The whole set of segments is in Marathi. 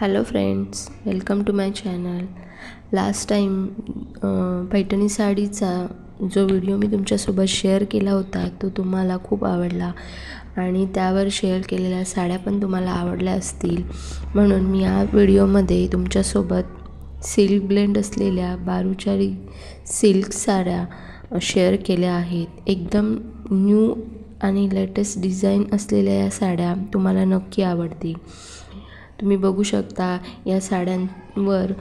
Hello friends, welcome to my channel. Last time Paithani साडीचा जो व्हिडिओ मी तुमच्यासोबत शेअर केला होता तो तुम्हाला खूप आवडला आणि त्यावर शेअर केलेल्या साड्या पण तुम्हाला आवडल्या असतील. म्हणून मी या व्हिडिओमध्ये तुमच्यासोबत सिल्क ब्लेंड असलेल्या बारुचारी सिल्क साड्या शेअर केल्या आहेत. एकदम न्यू आणि लेटेस्ट डिझाईन असलेल्या या साड्या तुम्हाला नक्की आवडतील. तुम्ही बघू शकता या साड्यांवर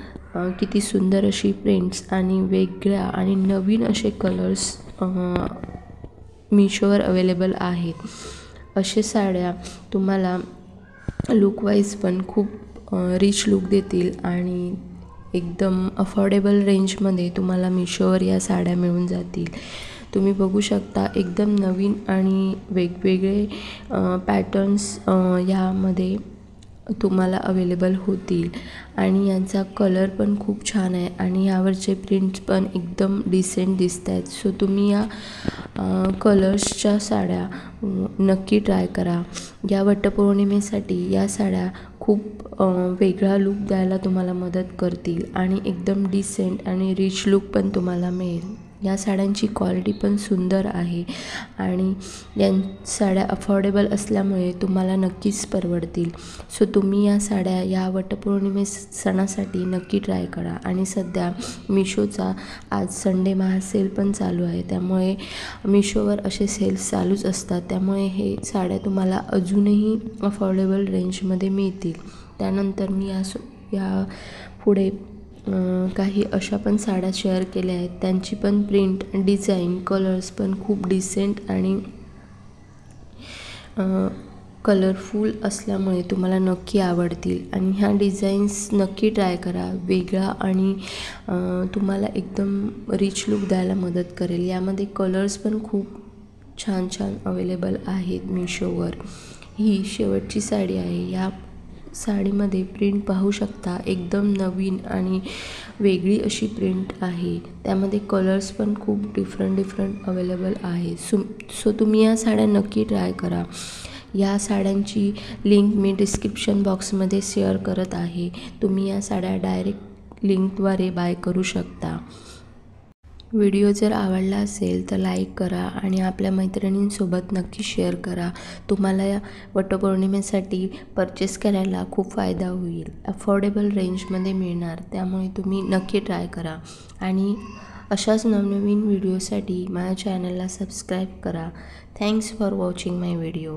किती सुंदर अशी प्रिंट्स आणि वेगळ्या आणि नवीन असे कलर्स मीशोवर अवेलेबल आहेत. असे साड्या तुम्हाला लुकवाईज पण खूप रिच लुक देतील आणि एकदम अफोर्डेबल रेंजमध्ये तुम्हाला मीशोवर या साड्या मिळून जातील. तुम्ही बघू शकता एकदम नवीन आणि वेगवेगळे पॅटर्न्स यामध्ये तुम्हाला अवेलेबल होतील आणि यांचा कलर पण खूप छान आहे आणि यावरचे प्रिंट्स पण एकदम डिसेंट दिसत आहेत. सो तुम्ही या कलर्सच्या साड्या नक्की ट्राय करा. या वटपौर्णिमेसाठी या साड्या खूप वेगळा लुक द्यायला तुम्हाला मदत करतील आणि एकदम डिसेंट आणि रिच लुक पण तुम्हाला मिळेल. या साड्यांची क्वालिटी पण सुंदर आहे आणि या साड्या अफोर्डेबल असल्यामुळे तुम्हाला नक्कीच परवडतील. सो तुम्ही या साड्या या वटपौर्णिमे सणासाठी नक्की ट्राय करा. आणि सध्या मिशोचा आज संडे महासेल पण चालू आहे, त्यामुळे मिशोवर असे सेल्स चालूच असतात. त्यामुळे हे साड्या तुम्हाला अजूनही अफोर्डेबल रेंजमध्ये मिळतील. त्यानंतर मी या पुढे काही अशा पण साड्या शेअर केल्या आहेत. त्यांची पण प्रिंट, डिझाईन, कलर्स पण खूप डिसेंट आणि कलरफुल असल्यामुळे तुम्हाला नक्की आवडतील आणि ह्या डिझाईन्स नक्की ट्राय करा. वेगळा आणि तुम्हाला एकदम रिच लुक द्यायला मदत करेल. यामध्ये कलर्स पण खूप छान छान अवेलेबल आहेत मीशोवर. ही शेवटची साडी आहे. या साडीमध्ये प्रिंट पाहू शकता, एकदम नवीन आणि वेगळी अशी प्रिंट आहे. त्यामध्ये कलर्स पण खूप डिफरंट अवेलेबल आहे. सो तुम्ही या साड्या नक्की ट्राय करा. या साड्यांची लिंक मी डिस्क्रिप्शन बॉक्समध्ये शेअर करत आहे. तुम्ही या साड्या डायरेक्ट लिंकद्वारे बाय करू शकता. व्हिडिओ जर आवडला असेल तर लाईक करा आणि आपल्या मैत्रिणींसोबत नक्की शेअर करा. तुम्हाला या वटपौर्णिमेसाठी परचेस करायला खूप फायदा होईल. अफोर्डेबल रेंजमध्ये मिळणार, त्यामुळे तुम्ही नक्की ट्राय करा आणि अशाच नवनवीन व्हिडिओसाठी माझ्या चॅनलला सबस्क्राईब करा. Thanks for watching my video.